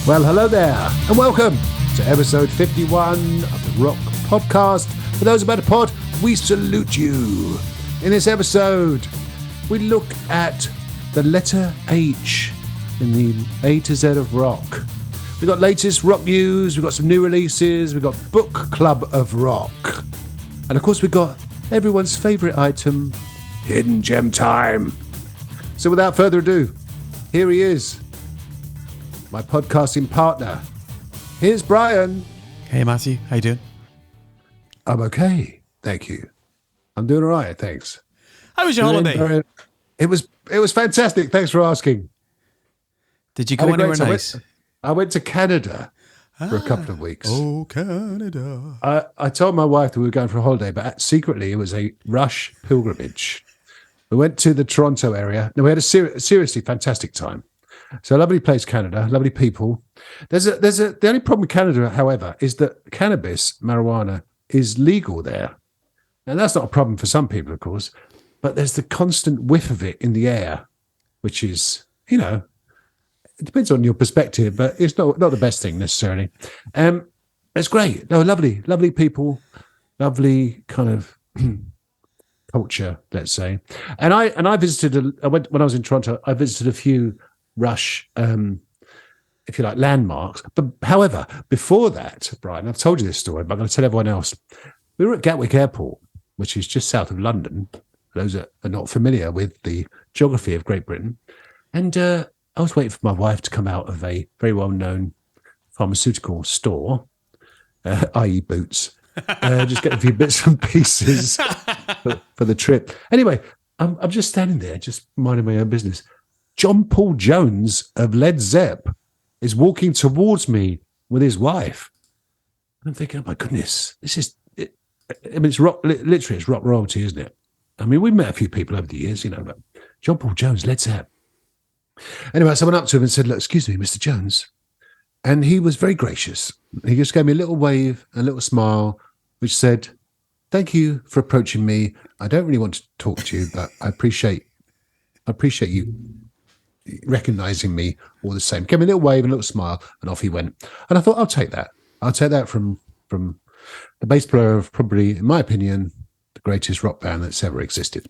Well, hello there, and welcome to episode 51 of the Rock Podcast. For those about the pod, we salute you. In this episode, we look at the letter H in the A to Z of rock. We've got latest rock news, we've got some new releases, we've got Book Club of Rock. And of course, we've got everyone's favourite item, Hidden Gem Time. So without further ado, here he is, my podcasting partner. Here's Brian. Hey Matthew, how you doing? I'm okay, thank you. I'm doing all right, thanks. How was your holiday? It was fantastic. Thanks for asking. Did you go anywhere nice? I went to Canada for a couple of weeks. Oh, Canada. I told my wife that we were going for a holiday, but secretly it was a Rush pilgrimage. We went to the Toronto area. No, we had a seriously fantastic time. So a lovely place, Canada, lovely people. The only problem with Canada, however, is that cannabis, marijuana, is legal there. And that's not a problem for some people, of course, but there's the constant whiff of it in the air, which is, it depends on your perspective, but it's not the best thing necessarily. It's great. No, lovely people, lovely kind of culture, let's say. And I visited, when I was in Toronto, I visited a few Rush, if you like, landmarks. But however, before that, Brian, I've told you this story, but I'm going to tell everyone else. We were at Gatwick Airport, which is just south of London. For those that are not familiar with the geography of Great Britain. And I was waiting for my wife to come out of a very well-known pharmaceutical store, i.e. Boots, just get a few bits and pieces for the trip. Anyway, I'm just standing there, just minding my own business. John Paul Jones of Led Zepp is walking towards me with his wife. And I'm thinking, oh my goodness, this is, it's rock, literally it's rock royalty, isn't it? I mean, we've met a few people over the years, but John Paul Jones, Led Zepp. Anyway, so I went up to him and said, look, excuse me, Mr. Jones. And he was very gracious. He just gave me a little wave, a little smile, which said, thank you for approaching me. I don't really want to talk to you, but I appreciate you recognizing me all the same. Gave me a little wave and a little smile, and off he went. And I thought, I'll take that. I'll take that from the bass player of probably, in my opinion, the greatest rock band that's ever existed.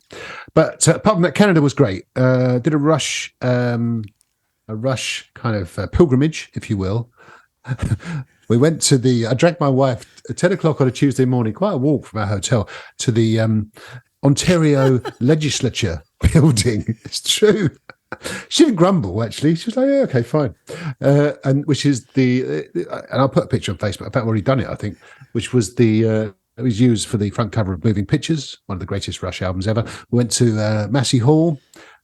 But apart from that, Canada was great. Did a Rush kind of pilgrimage, if you will. We went to I dragged my wife at 10 o'clock on a Tuesday morning, quite a walk from our hotel, to the Ontario Legislature building. It's true. She didn't grumble, actually. She was like, yeah, okay, fine. And which is and I'll put a picture on Facebook. I've already done it, I think, which was it was used for the front cover of Moving Pictures, one of the greatest Rush albums ever. We went to Massey Hall,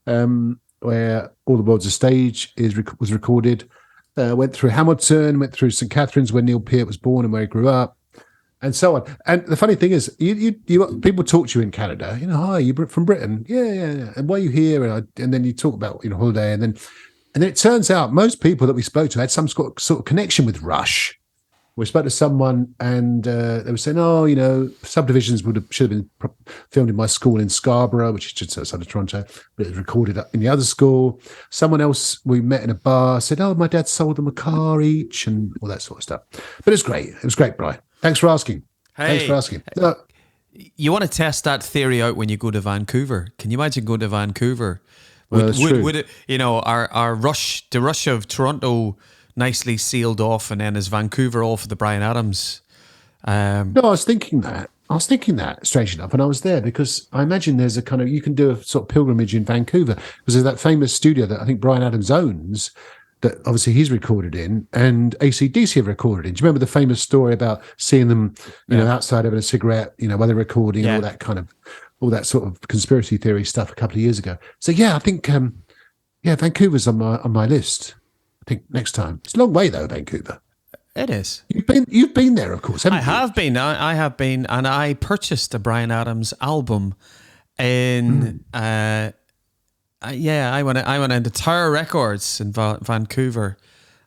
where All the World's a Stage was recorded. Went through Hamilton, went through St. Catherine's, where Neil Peart was born and where he grew up, and so on. And the funny thing is, you people talk to you in Canada. Hi, you from Britain? Yeah. And why are you here? And then you talk about holiday, and then it turns out most people that we spoke to had some sort of connection with Rush. We spoke to someone, and they were saying, Subdivisions should have been filmed in my school in Scarborough, which is just outside of Toronto, but it was recorded in the other school. Someone else we met in a bar said, oh, my dad sold them a car each, and all that sort of stuff. But it's great. It was great, Brian. Thanks for asking. Hey, you want to test that theory out when you go to Vancouver? Can you imagine going to Vancouver? Would it, our Rush, the Rush of Toronto, nicely sealed off, and then is Vancouver all for the Bryan Adams? No, I was thinking that, strange enough, when I was there, because I imagine there's a kind of, you can do a sort of pilgrimage in Vancouver, because there's that famous studio that I think Bryan Adams owns, that obviously he's recorded in, and AC/DC have recorded in. Do you remember the famous story about seeing them, outside having a cigarette, while they're recording, and all that sort of conspiracy theory stuff a couple of years ago? So yeah, I think, Vancouver's on my list. I think next time. It's a long way though, Vancouver. It is. You've been there, of course, haven't you? I have been, and I purchased a Bryan Adams album in. I went into Tower Records in Vancouver,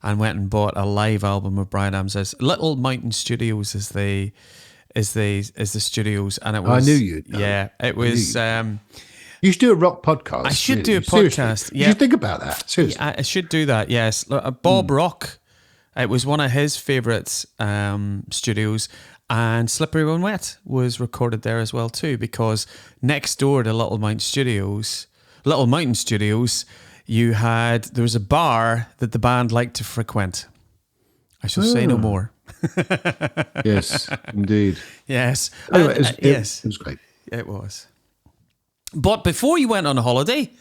and went and bought a live album of Bryan Adams. Little Mountain Studios is the studios, and it was. I knew you'd. Yeah, it was. You should do a rock podcast. I should do a podcast. Yeah. You should think about that. Seriously. I should do that, yes. Bob Rock It was one of his favourite studios, and Slippery When Wet was recorded there as well too, because next door to Little Mountain Studios, there was a bar that the band liked to frequent. I shall say no more. Yes, indeed. Yes. Anyway, yes. It was great. It was. But before you went on a holiday,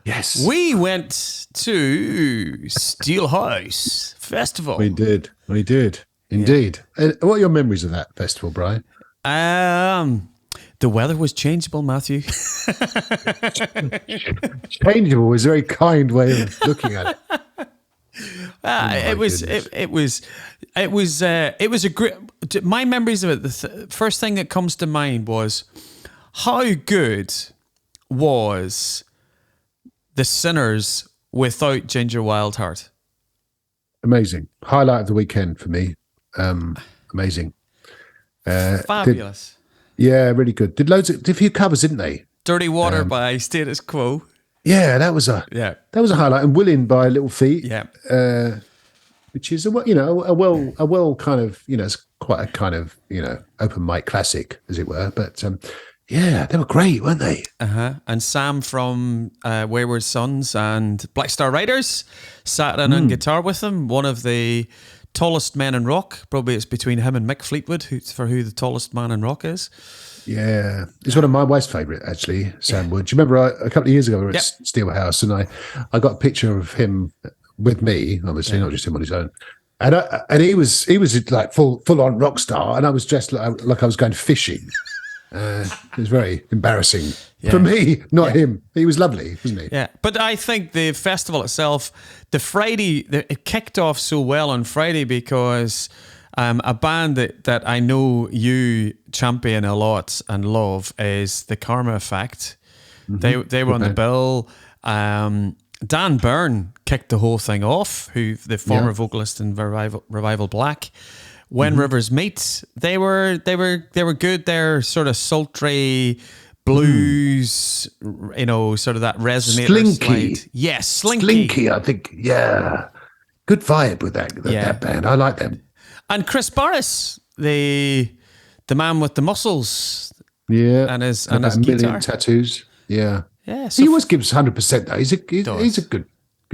yes, we went to Steelhouse Festival. We did indeed. Yeah. What are your memories of that festival, Brian? The weather was changeable, Matthew. Changeable is a very kind way of looking at it. It was a great. My memories of it. The first thing that comes to mind was how good was the Sinners without Ginger Wildheart. Amazing highlight of the weekend for me. Amazing, fabulous. Really good. Did a few covers, didn't they? Dirty Water by Status Quo. Yeah, that was a highlight. And Willing by Little Feat. Yeah. Which is a well kind of, it's quite a kind of, open mic classic, as it were. But they were great, weren't they? And Sam from Wayward Sons and Black Star Riders sat in on guitar with them. One of the tallest men in rock. Probably it's between him and Mick Fleetwood who the tallest man in rock is. Yeah, he's one of my wife's favourite, actually, Sam Wood. Do you remember a couple of years ago we were at Steelhouse, and I got a picture of him with me, obviously, not just him on his own. And he was like full on rock star, and I was just like I was going fishing. It was very embarrassing for me, not him. He was lovely, wasn't he? Yeah, but I think the festival itself, it kicked off so well on Friday because a band that I know you champion a lot and love is the Karma Effect. Mm-hmm. They were on the bill. Dan Byrne kicked the whole thing off, who the former vocalist in Revival Black. When Rivers Meet, they were good. They're sort of sultry blues, sort of that resonator. Slinky. Slide. Yes, Slinky. I think, good vibe with that band. I like them. And Chris Barris, the man with the muscles. Yeah. And his million guitar. tattoos. Yeah. Yeah. So he always gives 100% though. He's a good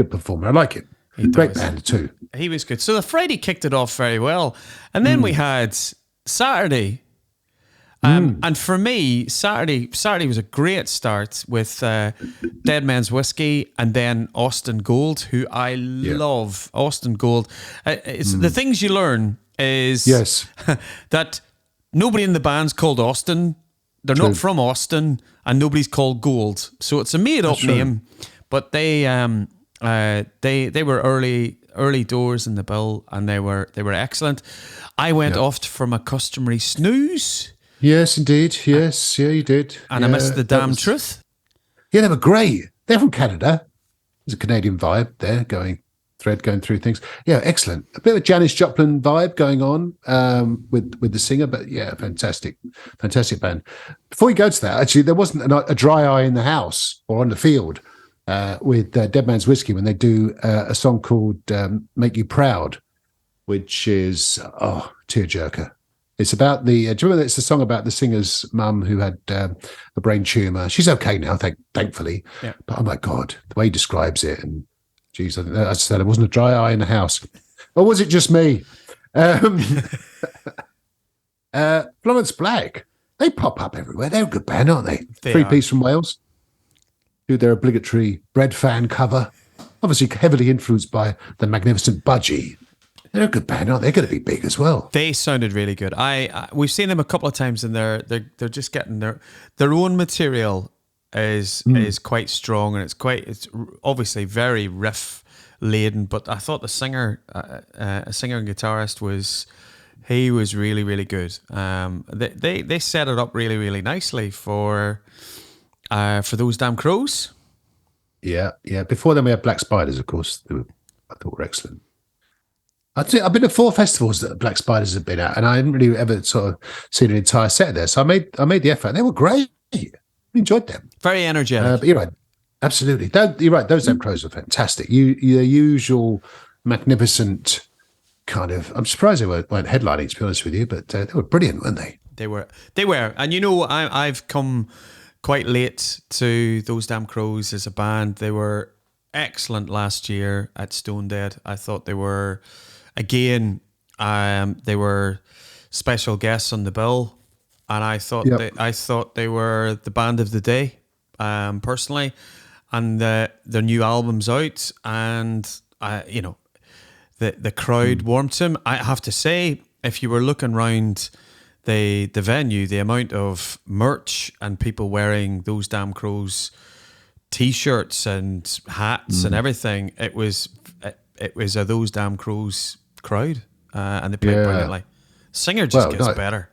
performer. I like him. Great band too. He was good. So the Friday kicked it off very well. And then we had Saturday. And for me, Saturday was a great start with Dead Man's Whiskey and then Austin Gold, who I love. Austin Gold. It's the things you learn is that nobody in the band's called Austin. They're not from Austin, and nobody's called Gold. So it's a made-up name. But they were early doors in the bill, and they were excellent. I went off for my customary snooze. Yes, indeed. Yes, you did. And I missed the damn truth. Yeah, they were great. They're from Canada. There's a Canadian vibe there going through things. Yeah, excellent. A bit of a Janis Joplin vibe going on with the singer, but fantastic band. Before we go to that, actually, there wasn't a dry eye in the house or on the field with Dead Man's Whiskey when they do a song called Make You Proud, which is, tearjerker. It's about do you remember it's a song about the singer's mum who had a brain tumour? She's okay now, thankfully. Yeah. But oh my God, the way he describes it, and geez, as I said, there wasn't a dry eye in the house. Or was it just me? Florence Black, they pop up everywhere. They're a good band, aren't they? Three-piece from Wales. Do their obligatory Bread Fan cover. Obviously heavily influenced by the magnificent Budgie. They're a good band, aren't they? They're going to be big as well. They sounded really good. We've seen them a couple of times, and they're just getting their own material is quite strong, and it's obviously very riff laden. But I thought the singer, a singer and guitarist was really, really good. They set it up really, really nicely for those damn crows. Yeah. Before then, we had Black Spiders, of course. I thought were excellent. I've been to 4 festivals that Black Spiders have been at, and I hadn't really ever sort of seen an entire set there. So I made the effort. They were great. I enjoyed them. Very energetic. But you're right. Absolutely. You're right. Those damn crows are fantastic. The usual magnificent kind of. I'm surprised they weren't headlining, to be honest with you, but they were brilliant, weren't they? They were, and I've come quite late to Those Damn Crows as a band. They were excellent last year at Stone Dead. I thought they were, again, they were special guests on the bill, and I thought they were the band of the day, personally. And their new album's out, and the crowd warmed to him. I have to say, if you were looking around the venue, the amount of merch and people wearing Those Damn Crows T-shirts and hats and everything, it was a Those Damn Crows crowd, and they played brilliantly. Singer just gets better.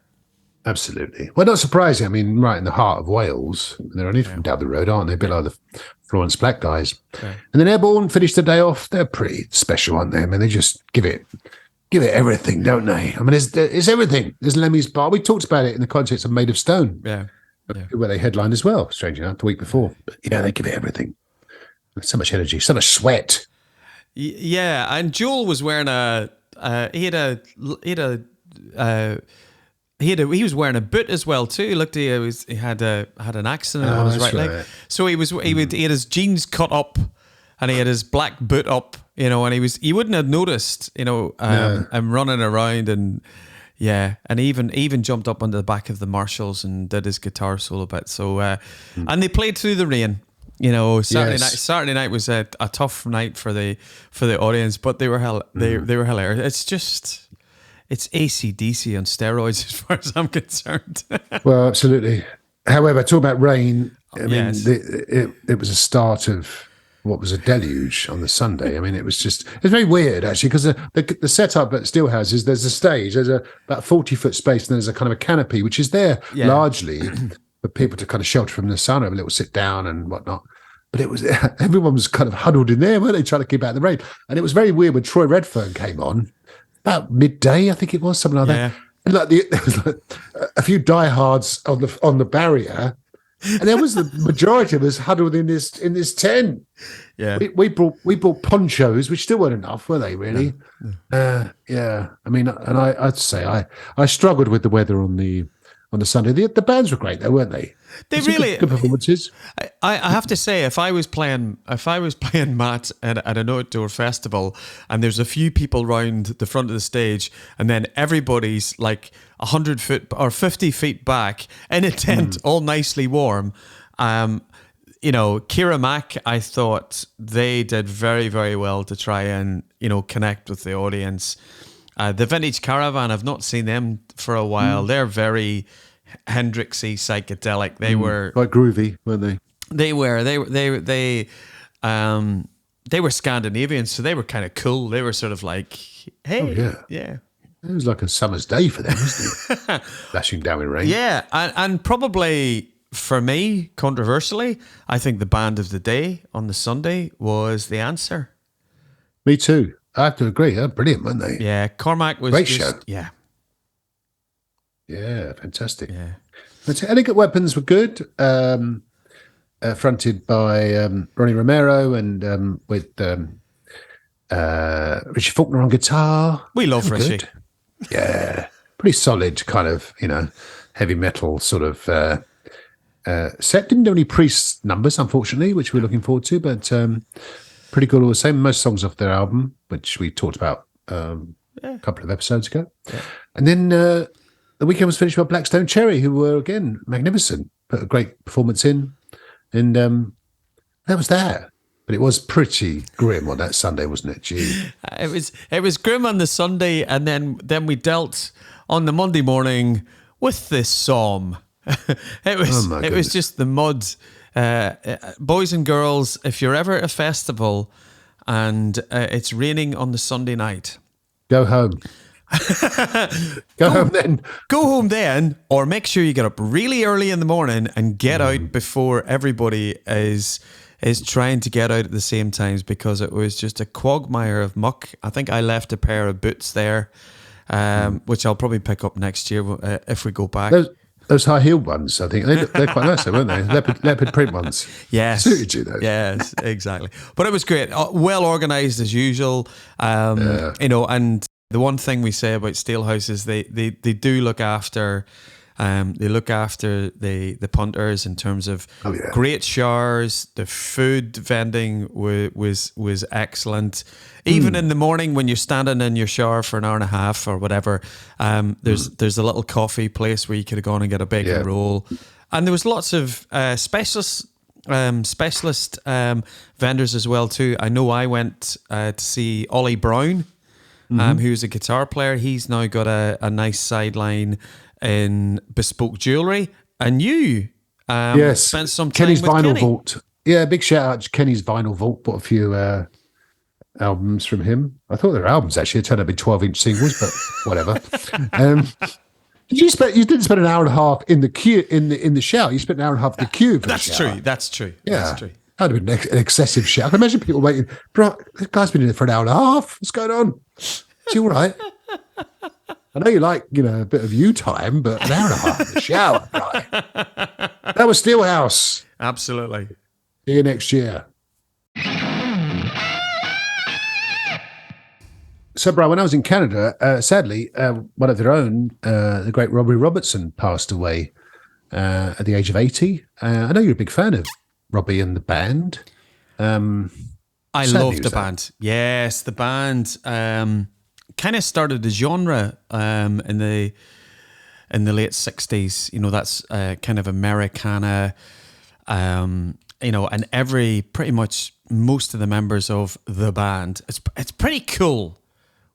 Absolutely. Well, not surprising. I mean, right in the heart of Wales, they're only from down the road, aren't they? A bit like the Florence Black guys. Okay. And then Airborne finished the day off. They're pretty special, aren't they? I mean, they just give it everything, don't they? I mean, it's everything. There's Lemmy's Bar. We talked about it in the context of Made of Stone, where they headlined as well, strangely enough, the week before. But, they give it everything. There's so much energy, so much sweat. Yeah, and Joel was wearing he was wearing a boot as well too. Looked, he had an accident on his right leg, so he had his jeans cut up, and he had his black boot up, and he wouldn't have noticed, and running around, and and even jumped up onto the back of the Marshalls and did his guitar solo bit. So and they played through the rain. Saturday night was a tough night for the audience, but they were they were hilarious. It's AC/DC on steroids, as far as I'm concerned. Well, absolutely. However, talk about rain. I mean, it was a start of what was a deluge on the Sunday. I mean, it's very weird, actually, because the setup at Steelhouse is there's a stage, there's about 40-foot space, and there's a kind of a canopy, which is there largely for people to kind of shelter from the sun, have a little sit down and whatnot. But everyone was kind of huddled in there, weren't they, trying to keep out the rain? And it was very weird when Troy Redfern came on. About midday, I think it was, something like that. And there was a few diehards on the barrier, and there was the majority of us huddled in this tent. Yeah, we brought ponchos, which still weren't enough, were they? Really? I mean, and I'd say I struggled with the weather on the Sunday. The bands were great, though, weren't they? They really good performances. I have to say, if I was playing Matt at an outdoor festival, and there's a few people round the front of the stage, and then everybody's like 100 foot or 50 feet back in a tent, all nicely warm. Kira Mac, I thought they did very, very well to try and connect with the audience. The Vintage Caravan, I've not seen them for a while. They're very Hendrixy, psychedelic. They were quite groovy, weren't they? They were. They were Scandinavian, so they were kind of cool. They were sort of like, hey, yeah. It was like a summer's day for them, wasn't it? Lashing down with rain. Yeah, and probably for me, controversially, I think the band of the day on the Sunday was The Answer. Me too. I have to agree. They're brilliant, weren't they? Yeah, Cormac was great show. Yeah. Yeah, fantastic. Yeah. Elegant Weapons were good. Fronted by Ronnie Romero and with Richie Faulkner on guitar. We love Richie. Good. Yeah. Pretty solid kind of, heavy metal sort of set. Didn't do any Priest numbers, unfortunately, which we're looking forward to, but pretty good all the same. Most songs off their album, which we talked about a couple of episodes ago. Yeah. And then the weekend was finished by Blackstone Cherry, who were, again, magnificent. Put a great performance in. And that was that. But it was pretty grim on that Sunday, wasn't it? Gee. It was grim on the Sunday, and then we dealt on the Monday morning with this psalm. It was just the mud. Boys and girls, if you're ever at a festival and it's raining on the Sunday night, go home. Go home then. Go home then, or make sure you get up really early in the morning and get out before everybody is trying to get out at the same times, because it was just a quagmire of muck. I think I left a pair of boots there, which I'll probably pick up next year if we go back. Those high-heeled ones, I think, they're quite nice, though, weren't they? Leopard print ones. Yes. Suited you, though. Yes, exactly. But it was great. Well organised as usual, and The one thing we say about Steelhouse is they do look after the punters in terms of great showers. The food vending was excellent. Even in the morning when you're standing in your shower for an hour and a half or whatever, there's a little coffee place where you could have gone and get a bacon roll, and there was lots of specialist vendors as well too. I know I went to see Ollie Brown, who's a guitar player. He's now got a nice sideline in bespoke jewellery, and you spent some time Kenny's with Vinyl Kenny. Vault. Yeah, big shout out to Kenny's Vinyl Vault. Bought a few albums from him. I thought they were albums actually. It turned out to be 12-inch singles, but whatever. You didn't spend an hour and a half in the queue in the shower. You spent an hour and a half in the queue. For That's true. That's true. Yeah, that's true. That'd have been an excessive shower. I can imagine people waiting. Bro, this guy's been in there for an hour and a half. What's going on? Is he all right? I know you like, a bit of you time, but an hour and a half in the shower, right? That was Steelhouse. Absolutely. See you next year. So, Brian, when I was in Canada, sadly, one of their own, the great Robbie Robertson, passed away at the age of 80. I know you're a big fan of Robbie and the band. I love the band. Yes, the band kind of started a genre in the late 60s. That's kind of Americana, and pretty much most of the members of the band. It's pretty cool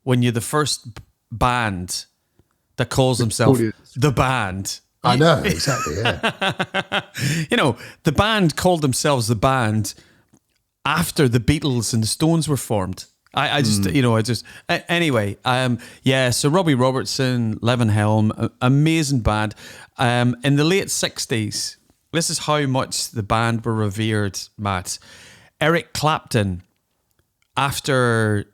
when you're the first band that calls themselves the band. I know, exactly, yeah. The band called themselves the band after the Beatles and the Stones were formed. Anyway, so Robbie Robertson, Levin Helm, amazing band. In the late 60s, this is how much the band were revered, Matt. Eric Clapton, after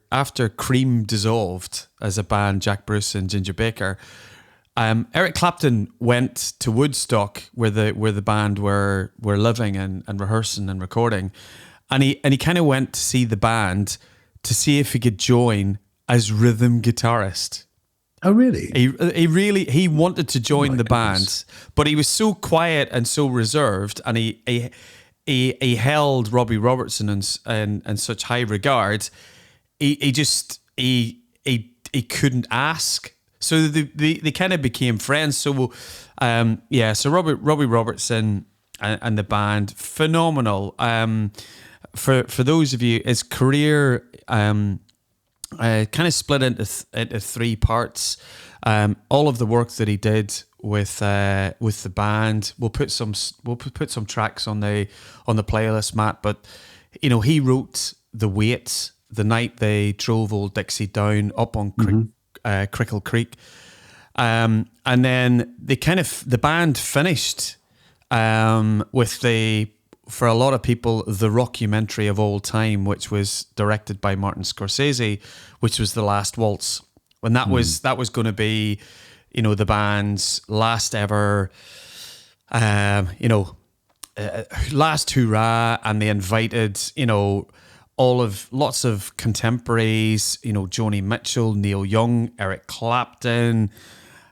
Cream dissolved as a band, Jack Bruce and Ginger Baker, Eric Clapton went to Woodstock where the band were living and rehearsing and recording, and he kind of went to see the band to see if he could join as rhythm guitarist. Oh, really? He wanted to join the band, but he was so quiet and so reserved, and he held Robbie Robertson in such high regard. He couldn't ask, so they kind of became friends. So so Robbie Robertson and the band, phenomenal. For those of you, his career kind of split into three parts. All of the work that he did with the band, we'll put some tracks on the playlist, Matt. But he wrote The Wait, the night they drove Old Dixie down up on Crickle Creek, and then the band finished with for a lot of people, the rockumentary of all time, which was directed by Martin Scorsese, which was The Last Waltz. And that was going to be, the band's last ever, last hurrah. And they invited, lots of contemporaries, Joni Mitchell, Neil Young, Eric Clapton,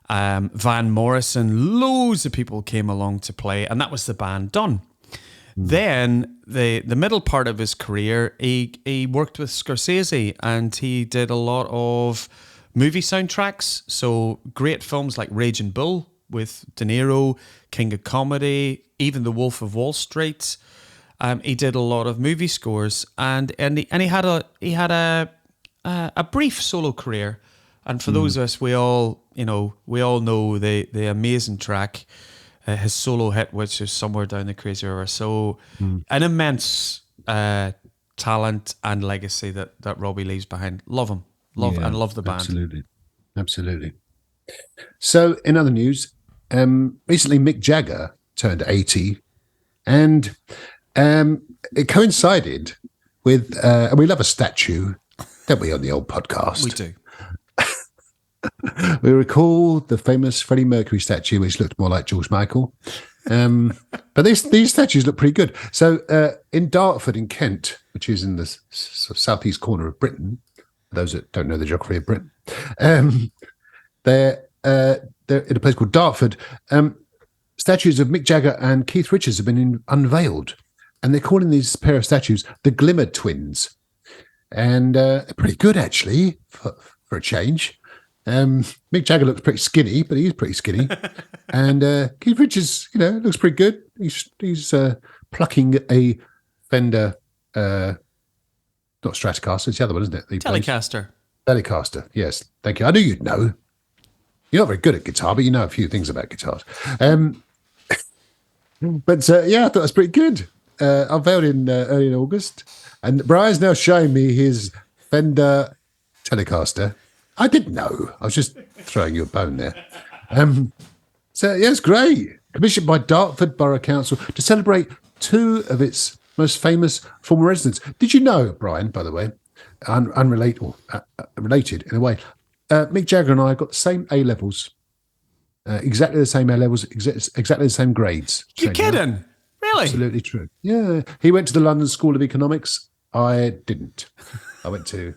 Van Morrison. Loads of people came along to play, and that was the band done. Then the middle part of his career, he worked with Scorsese, and he did a lot of movie soundtracks. So great films like Raging Bull with De Niro, King of Comedy, even The Wolf of Wall Street. He did a lot of movie scores, and he had a brief solo career. And for those of us, we all know the amazing track. His solo hit, which is Somewhere Down the Crazy River. So an immense talent and legacy that Robbie leaves behind. Love him. And love the band. Absolutely. So in other news, recently Mick Jagger turned 80, and it coincided with, and we love a statue, don't we, on the old podcast? We do. We recall the famous Freddie Mercury statue, which looked more like George Michael. But these statues look pretty good. So in Dartford in Kent, which is in the sort of southeast corner of Britain, For those that don't know the geography of Britain, they're in a place called Dartford. Statues of Mick Jagger and Keith Richards have been unveiled, and they're calling these pair of statues the Glimmer Twins, and pretty good actually for a change. Mick Jagger looks pretty skinny, but he's pretty skinny, and Keith Richards, looks pretty good. He's plucking a Fender, not Stratocaster, it's the other one, isn't it? Telecaster. Telecaster, yes. Thank you. I knew you'd know. You're not very good at guitar, but you know a few things about guitars. But I thought that's pretty good. Unveiled in early in August, and Brian's now showing me his Fender Telecaster. I didn't know. I was just throwing you a bone there. It's great. Commissioned by Dartford Borough Council to celebrate two of its most famous former residents. Did you know, Brian, by the way, unrelated or related in a way, Mick Jagger and I got the same A levels, exactly the same A levels, exactly the same grades. You're kidding? Really? Absolutely true. Yeah. He went to the London School of Economics. I didn't. I went to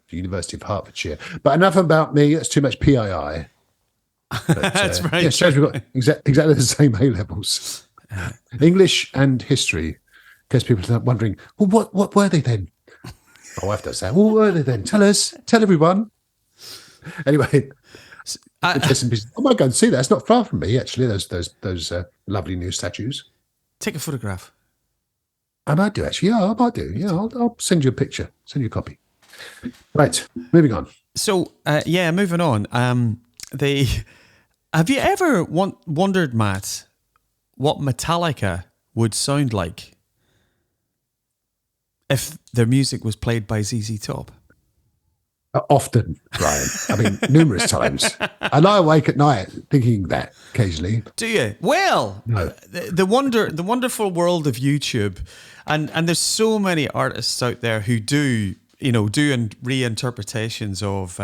the University of Hertfordshire. But enough about me. That's too much PII. But, that's right. Yeah, shows we've got exactly the same A levels. English and history. In case people are wondering, well, what were they then? My wife does that. What were they then? Tell us. Tell everyone. Anyway, I might go and see that. It's not far from me, actually. Those lovely new statues. Take a photograph. I might do, actually. Yeah, I might do. Yeah, I'll send you a picture. Send you a copy. Right, moving on. So, moving on. Have you ever wondered, Matt, what Metallica would sound like if their music was played by ZZ Top? Often, Brian. I mean, numerous times. I lie awake at night thinking that occasionally. Do you? Well, no. the wonderful world of YouTube, and there's so many artists out there who do reinterpretations of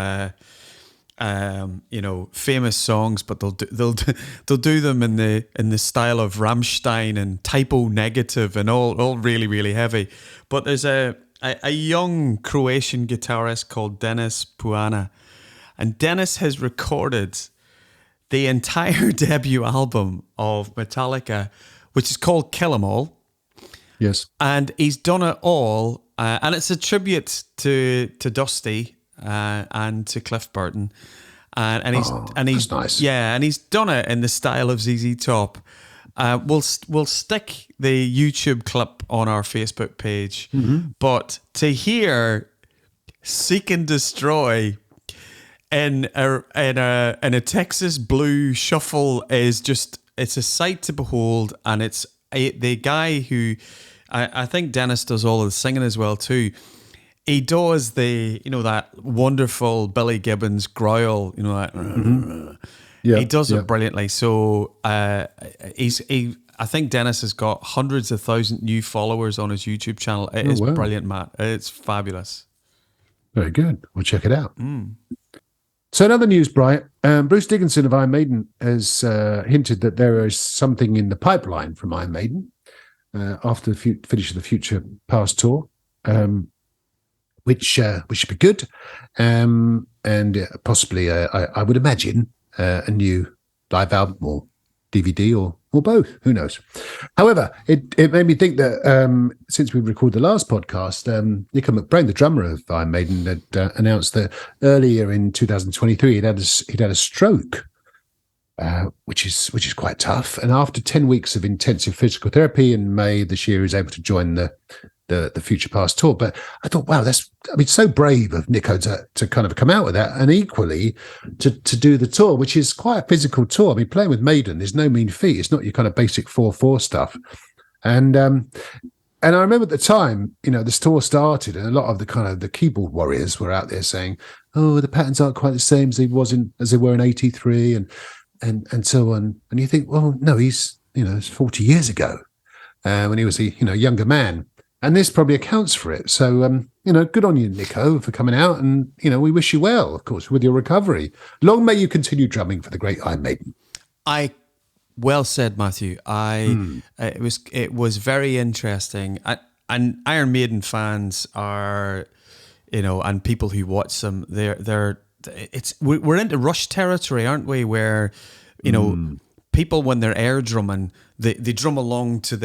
famous songs, but they'll do them in the style of Rammstein and Typo Negative and all really, really heavy. But there's a young Croatian guitarist called Dennis Puana, and Dennis has recorded the entire debut album of Metallica, which is called Kill 'Em All. Yes, and he's done it all, and it's a tribute to Dusty and to Cliff Burton, and he's that's nice. Yeah, and he's done it in the style of ZZ Top. We'll stick the YouTube clip on our Facebook page, but to hear "Seek and Destroy" in a Texas blue shuffle is it's a sight to behold, and it's the guy who I think Dennis does all of the singing as well too. He does that wonderful Billy Gibbons growl, Yeah, he does it brilliantly. So I think Dennis has got hundreds of thousands new followers on his YouTube channel. It is brilliant, Matt. It's fabulous. Very good. We'll check it out. So in other news, Brian, Bruce Dickinson of Iron Maiden has hinted that there is something in the pipeline from Iron Maiden after the finish of the Future Past tour, which should be good, and possibly, I would imagine, a new live album or DVD or both. Who knows? However, it made me think that since we recorded the last podcast, Nico McBrain, the drummer of Iron Maiden, had announced that earlier in 2023 he'd had a stroke, which is quite tough. And after 10 weeks of intensive physical therapy in May this year, he was able to join the Future Past tour. But I thought, wow, so brave of Nico to kind of come out with that, and equally to do the tour, which is quite a physical tour. I mean, playing with Maiden is no mean feat. It's not your kind of basic 4/4 stuff. And I remember at the time, this tour started, and a lot of the keyboard warriors were out there saying, "Oh, the patterns aren't quite the same as they were in '83," and so on. And you think, well, no, it's 40 years ago when he was a younger man. And this probably accounts for it. So, good on you, Nico, for coming out. And, we wish you well, of course, with your recovery. Long may you continue drumming for the great Iron Maiden. Well said, Matthew. It was very interesting. And Iron Maiden fans are, and people who watch them, we're into Rush territory, aren't we? Where, people, when they're air drumming, they drum along to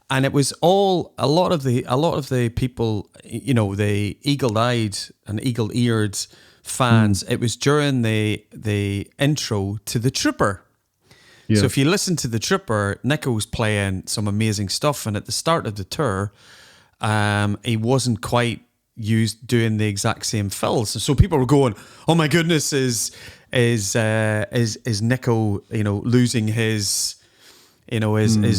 and it was all a lot of the people, the eagle-eyed and eagle-eared fans. It was during the intro to the Trooper. Yeah. So if you listen to the Trooper, Nico's playing some amazing stuff, and at the start of the tour, he wasn't quite doing the exact same fills. So people were going, "Oh my goodness, is Nico, losing his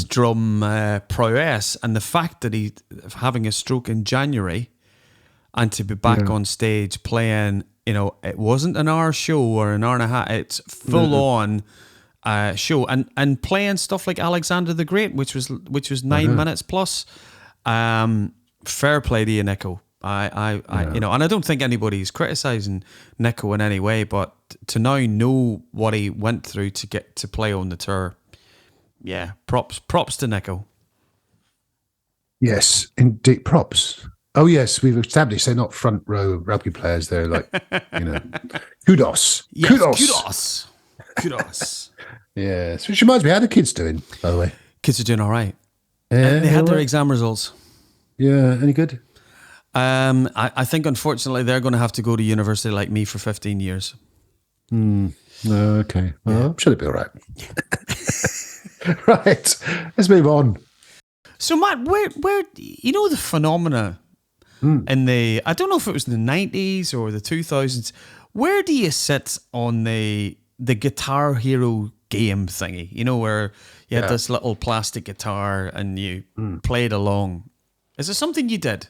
drum prowess?" And the fact that he having a stroke in January, and to be back on stage playing, it wasn't an hour show or an hour and a half. It's full on show, and playing stuff like Alexander the Great, which was 9 minutes plus. Fair play to you, Nico. And I don't think anybody's criticizing Nico in any way, but to now know what he went through to get to play on the tour, props to Nico. Yes, indeed, props. Oh yes, we've established they're not front row rugby players. They're like, kudos. Yes, kudos. Yes, which reminds me, how are the kids doing, by the way? Kids are doing all right. They had their exam results. Yeah, any good? I think, unfortunately, they're going to have to go to university like me for 15 years. Okay. Well, I'm sure they'll be all right. Right. Let's move on. So, Matt, where the phenomena in I don't know if it was in the 90s or the 2000s, where do you sit on the Guitar Hero game thingy? Where you had this little plastic guitar and you played along. Is it something you did?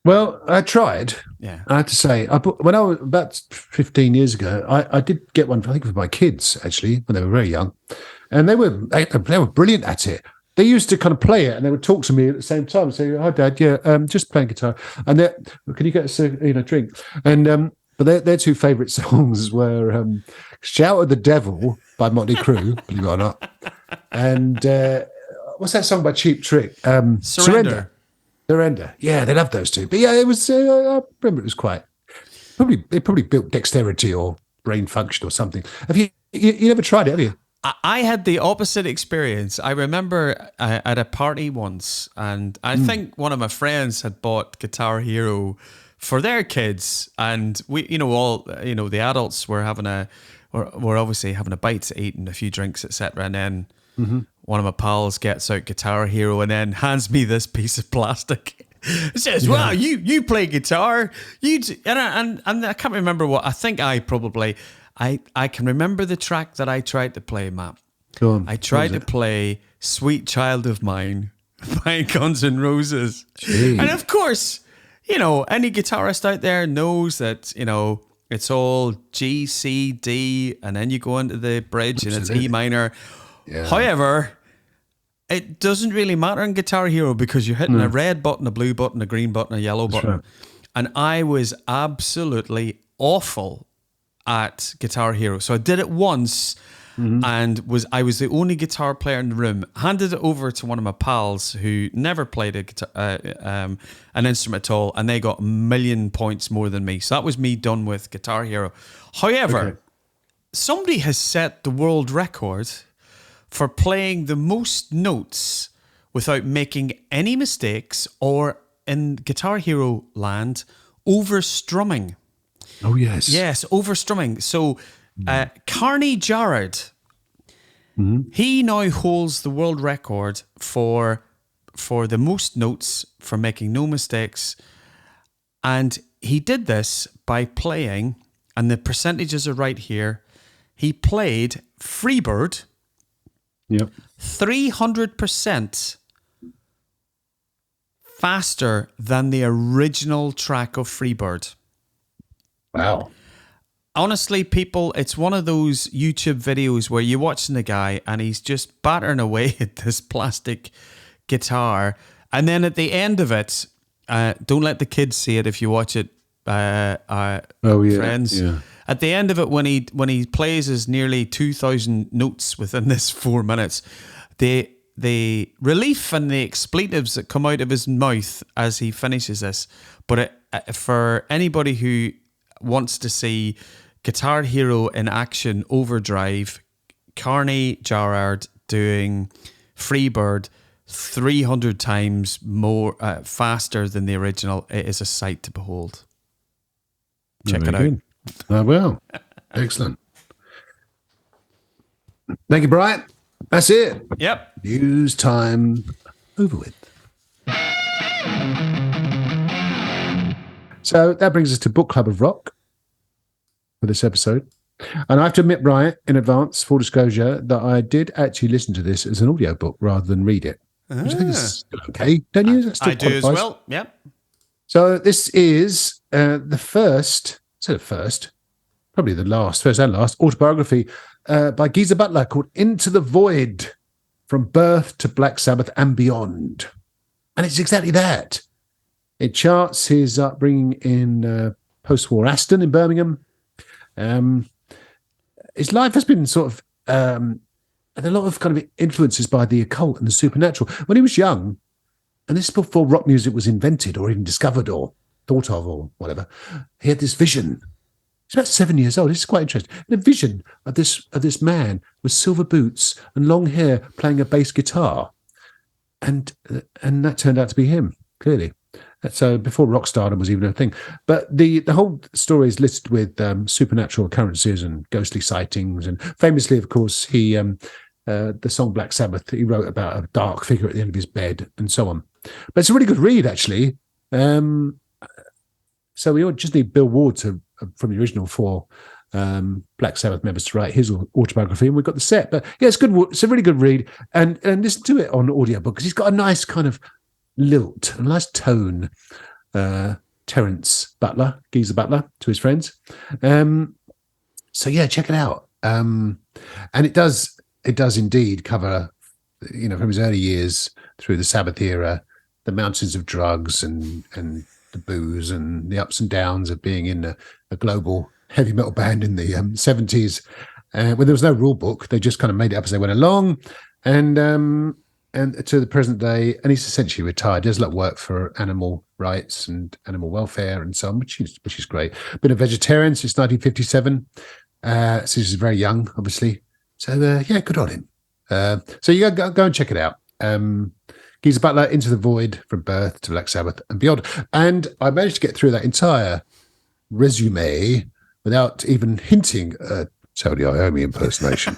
Well, I tried. Yeah, I have to say, when I was about 15 years ago, I did get one. I think for my kids actually when they were very young, and they were brilliant at it. They used to kind of play it, and they would talk to me at the same time and say, "Hi, Dad, just playing guitar." And can you get us a drink? And but their two favourite songs were "Shout at the Devil" by Motley Crue, believe it or not, and what's that song by Cheap Trick? Surrender. Surrender. Yeah, they loved those two. But yeah, it was. I remember it was quite. They probably built dexterity or brain function or something. Have you never tried it? Have you? I had the opposite experience. I remember at a party once, and I think one of my friends had bought Guitar Hero for their kids, and we, the adults were were obviously having a bite to eat and a few drinks, etc. And then one of my pals gets out Guitar Hero and then hands me this piece of plastic. It says, "Wow, you play guitar? And I can't remember what. I think I can remember the track that I tried to play, Matt. Go on. I tried to play "Sweet Child of Mine" by Guns N' Roses. Gee. And of course, any guitarist out there knows that, it's all G, C, D, and then you go into the bridge and it's E minor. Yeah. However, it doesn't really matter in Guitar Hero because you're hitting a red button, a blue button, a green button, a yellow button. Right. And I was absolutely awful at Guitar Hero. So I did it once and I was the only guitar player in the room. Handed it over to one of my pals who never played a guitar, an instrument at all, and they got 1,000,000 points more than me. So that was me done with Guitar Hero. However, somebody has set the world record for playing the most notes without making any mistakes, or in Guitar Hero land, overstrumming. Oh, yes. Yes, overstrumming. So Carney Jarrett, he now holds the world record for the most notes, for making no mistakes. And he did this by playing, and the percentages are right here, he played Freebird 300% faster than the original track of Freebird. Wow. Honestly, people, it's one of those YouTube videos where you're watching the guy and he's just battering away at this plastic guitar. And then at the end of it, don't let the kids see it if you watch it, friends. Yeah. At the end of it, when he plays his nearly 2,000 notes within this 4 minutes, the relief and the expletives that come out of his mouth as he finishes this. But for anybody who wants to see Guitar Hero in action, Overdrive, Carney Jarrard doing Freebird 300 times more faster than the original, it is a sight to behold. Check it out. I will. Excellent. Thank you, Brian. That's it. Yep. News time over with. So that brings us to Book Club of Rock for this episode. And I have to admit, Brian, in advance, full disclosure, that I did actually listen to this as an audiobook rather than read it. Which I think is still okay, don't you? I do as well, yep. So this is the first, probably the last, first and last, autobiography by Geezer Butler called Into the Void, From Birth to Black Sabbath and Beyond. And it's exactly that. It charts his upbringing in post-war Aston in Birmingham. His life has been sort of and a lot of kind of influences by the occult and the supernatural. When he was young, and this is before rock music was invented or even discovered or thought of or whatever, he had this vision. He's about 7 years old. This is quite interesting. And a vision of this man with silver boots and long hair playing a bass guitar. And that turned out to be him, clearly. So before rock stardom was even a thing. But the whole story is listed with supernatural occurrences and ghostly sightings. And famously, of course, he the song Black Sabbath, he wrote about a dark figure at the end of his bed and so on. But it's a really good read, actually. So we just need Bill Ward from the original four Black Sabbath members to write his autobiography, and we've got the set. But yeah, it's good. It's a really good read, and listen to it on audiobook because he's got a nice kind of lilt, a nice tone. Terence Butler, Geezer Butler, to his friends. So yeah, check it out. And it does indeed cover, from his early years through the Sabbath era, the mountains of drugs and the booze and the ups and downs of being in a global heavy metal band in the 70s, when there was no rule book. They just kind of made it up as they went along, and to the present day. And he's essentially retired. Does a lot of work for animal rights and animal welfare and so on, which is great. Been a vegetarian since 1957, so he's very young, obviously. So yeah, good on him. So you go and check it out. Geezer Butler, Into the Void, From Birth to Black Sabbath and Beyond. And I managed to get through that entire resume without even hinting at Tony Iommi impersonation.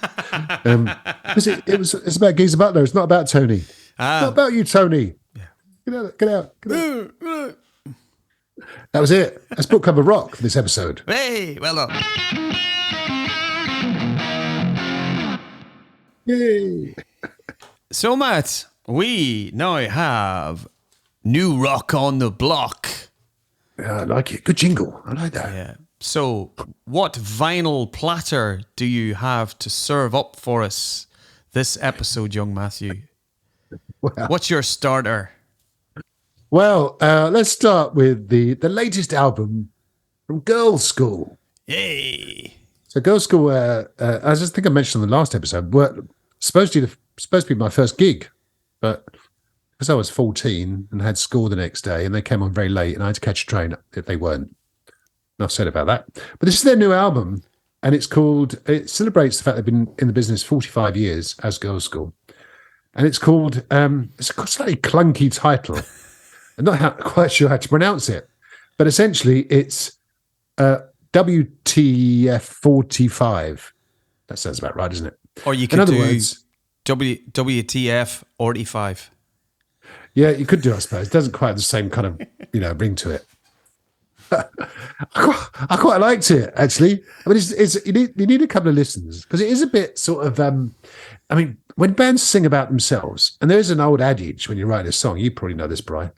It's about Geezer Butler. It's not about Tony. It's not about you, Tony. Yeah. Get out. That was it. That's Book Club of Rock for this episode. Hey, well done. Yay. So, Matt, we now have New Rock on the Block. Yeah, I like it. Good jingle. I like that. Yeah. So, what vinyl platter do you have to serve up for us this episode, young Matthew? Well, what's your starter? Well, let's start with the latest album from Girls' School. Yay! So Girls' School, as I think I mentioned on the last episode, were supposed to be my first gig, but because I was 14 and had school the next day, and they came on very late, and I had to catch a train if they weren't. Enough said about that. But this is their new album, and it celebrates the fact they've been in the business 45 years as Girls' School. And it's called, it's a slightly clunky title. I'm not quite sure how to pronounce it, but essentially it's WTF 45. That sounds about right, doesn't it? Or you could do WTF 45. Yeah, you could do, I suppose. It doesn't quite have the same kind of, ring to it. I quite liked it, actually. I mean, you need a couple of listens because it is a bit sort of. When bands sing about themselves, and there is an old adage when you write a song, you probably know this, Brian.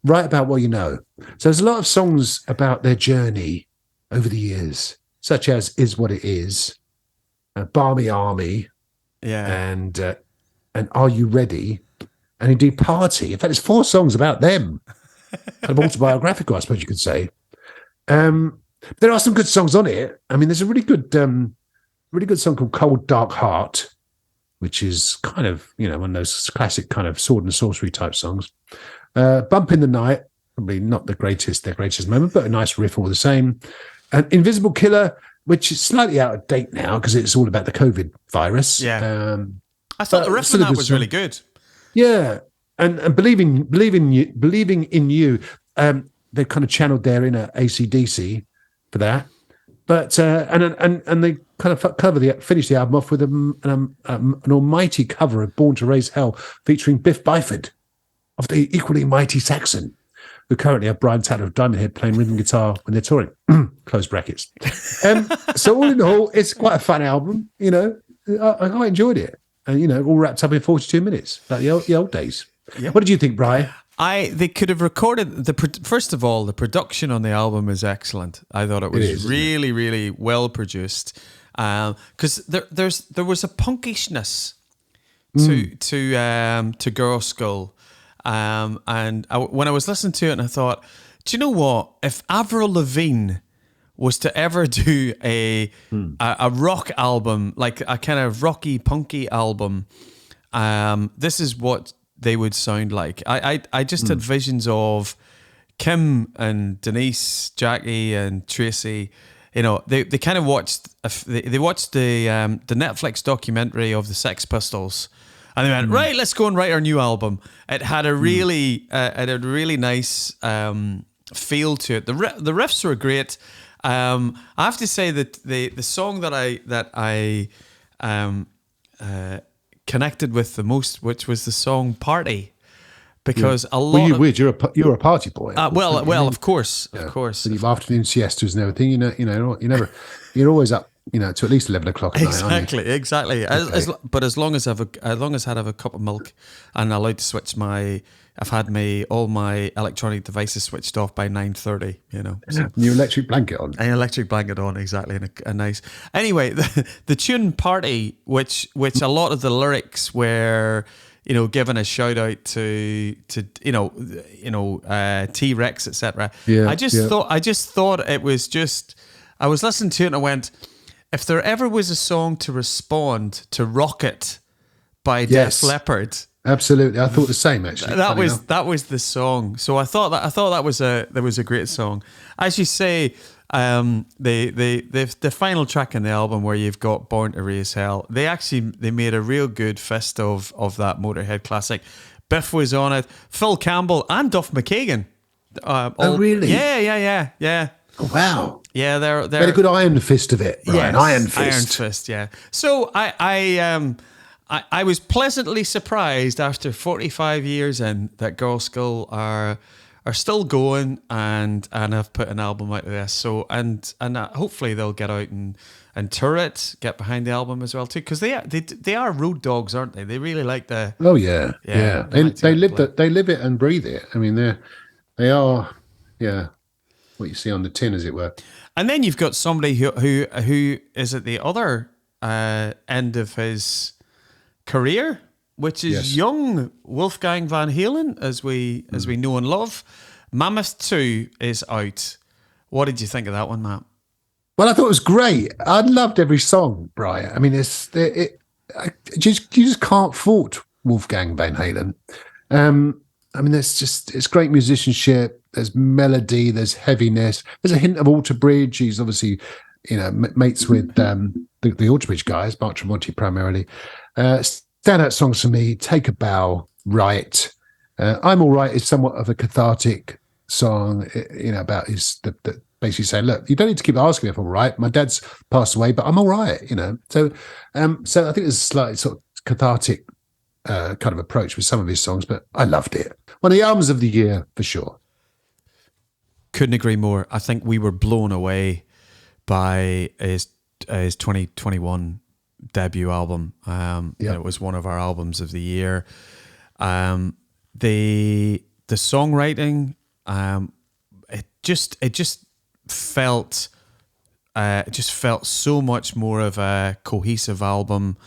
Write about what you know. So there's a lot of songs about their journey over the years, such as "Is What It Is," "Barmy Army," and "Are You Ready?" and indeed "Party." In fact, there's 4 songs about them, kind of autobiographical, I suppose you could say. There are some good songs on it. I mean, there's a really good song called "Cold Dark Heart," which is kind of, one of those classic kind of sword and sorcery type songs. Bump in the Night, probably not their greatest moment, but a nice riff all the same. And Invisible Killer, which is slightly out of date now because it's all about the COVID virus. Yeah. I thought the riff on that was really good. Yeah. And believing in you, they kind of channeled their inner AC/DC for that. But and they kind of finish the album off with an almighty cover of Born to Raise Hell featuring Biff Byford of the equally mighty Saxon, who currently have Brian Tatler of Diamond Head playing rhythm guitar when they're touring. Close brackets. So all in all, it's quite a fun album. I quite enjoyed it, and all wrapped up in 42 minutes, like the old days. Yep. What did you think, Brian? They could have recorded first of all, the production on the album is excellent. I thought it was really, really well produced, because there was a punkishness to Girl Skull, and when I was listening to it, and I thought, do you know what? If Avril Lavigne was to ever do a rock album, like a kind of rocky, punky album, this is what they would sound like. I just had visions of Kim and Denise, Jackie and Tracy. They kind of watched they watched the Netflix documentary of the Sex Pistols, and they went, right, let's go and write our new album. It had a really nice feel to it. The riffs were great. I have to say that the song that I connected with the most, which was the song "Party," because a lot. Well, you're a party boy. Well, of course. With your afternoon siestas and everything, you're always up, to at least 11 o'clock at night, aren't you? Exactly. But as long as I have a cup of milk and allowed to switch I've had all my electronic devices switched off by 9:30. So. New electric blanket on. An electric blanket on, exactly, and a nice. Anyway, the tune "Party," which a lot of the lyrics were, giving a shout out to T-Rex, etc. Yeah, I just thought it was just. I was listening to it and I went, if there ever was a song to respond to "Rocket" by Def Leppard. Absolutely, I thought the same. Actually, that was the song. So I thought that was a great song. As you say, the final track in the album where you've got "Born to Raise Hell," they made a real good fist of that Motorhead classic. Biff was on it, Phil Campbell and Duff McKagan. Oh really? Yeah. Oh, wow. Yeah, they're had a good iron fist of it. Right? Yes, Iron fist. Iron fist. Yeah. So I was pleasantly surprised after 45 years in that Girl Skull are still going and have put an album out of this. So and hopefully they'll get out and tour it, get behind the album as well too, because they are road dogs, aren't they? They really like the. Oh yeah. They live it and breathe it. I mean they are what you see on the tin, as it were. And then you've got somebody who is at the other end of his career, which is young Wolfgang Van Halen, as we know and love. Mammoth 2 is out. What did you think of that one, Matt? Well, I thought it was great. I loved every song, Brian. I mean, you just can't fault Wolfgang Van Halen. I mean, it's great musicianship. There's melody. There's heaviness. There's a hint of Alter Bridge. He's obviously, mates with the Alter Bridge guys, Mark Tremonti primarily. Standout songs for me: "Take a Bow," "Right." "I'm All Right" is somewhat of a cathartic song, about basically saying, look, you don't need to keep asking me if I'm all right. My dad's passed away, but I'm all right, So I think there's a slightly sort of cathartic kind of approach with some of his songs, but I loved it. One of the albums of the year for sure. Couldn't agree more. I think we were blown away by his 2021 debut album. It was one of our albums of the year. The songwriting, it just felt so much more of a cohesive album.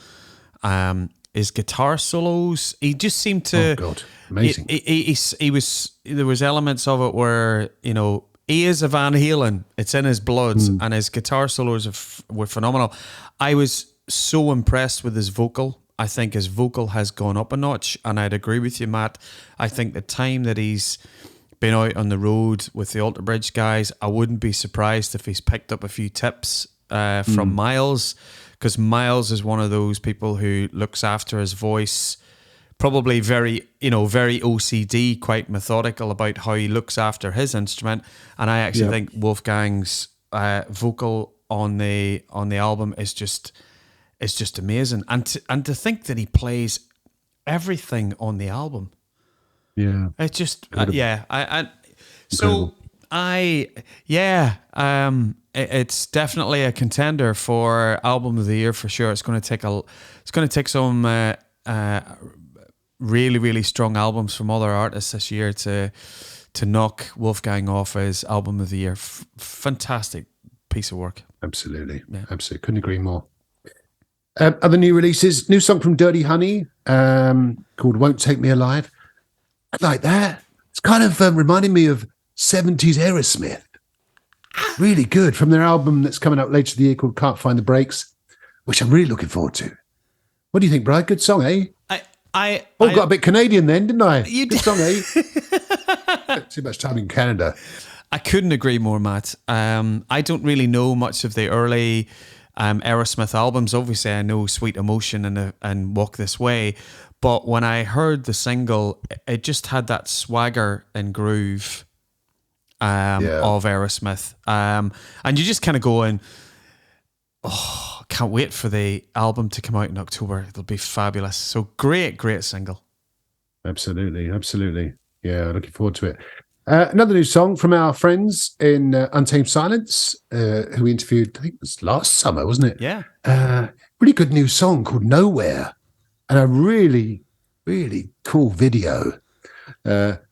His guitar solos, he just seemed to. Oh God, amazing! There was elements of it where he is a Van Halen. It's in his blood, and his guitar solos were phenomenal. I was so impressed with his vocal. I think his vocal has gone up a notch, and I'd agree with you, Matt. I think the time that he's been out on the road with the Alter Bridge guys, I wouldn't be surprised if he's picked up a few tips from Miles, because Miles is one of those people who looks after his voice, probably very OCD, quite methodical about how he looks after his instrument. And I actually think Wolfgang's vocal on the album is just amazing. And to think that he plays everything on the album. Yeah. It's just it's definitely a contender for album of the year for sure. It's going to take some really, really strong albums from other artists this year to knock Wolfgang off as album of the year. Fantastic piece of work. Absolutely. Absolutely. Couldn't agree more. Other new releases, new song from Dirty Honey called Won't Take Me Alive. I like that. It's kind of reminding me of 70s Aerosmith. Really good, from their album that's coming out later the year called Can't Find the Brakes, which I'm really looking forward to. What do you think, Brian? Good song, eh? I got a bit Canadian then, didn't I? You Good song, eh? Too much time in Canada. I couldn't agree more, Matt. I don't really know much of the early Aerosmith albums. Obviously, I know Sweet Emotion and Walk This Way, but when I heard the single, it just had that swagger and groove of Aerosmith. And you just kind of going, oh, can't wait for the album to come out in October. It'll be fabulous. So great single. Absolutely, absolutely. Yeah, looking forward to it. Another new song from our friends in Untamed Silence, who we interviewed, I think it was last summer, wasn't it? Yeah. Really good new song called Nowhere, and a really, really cool video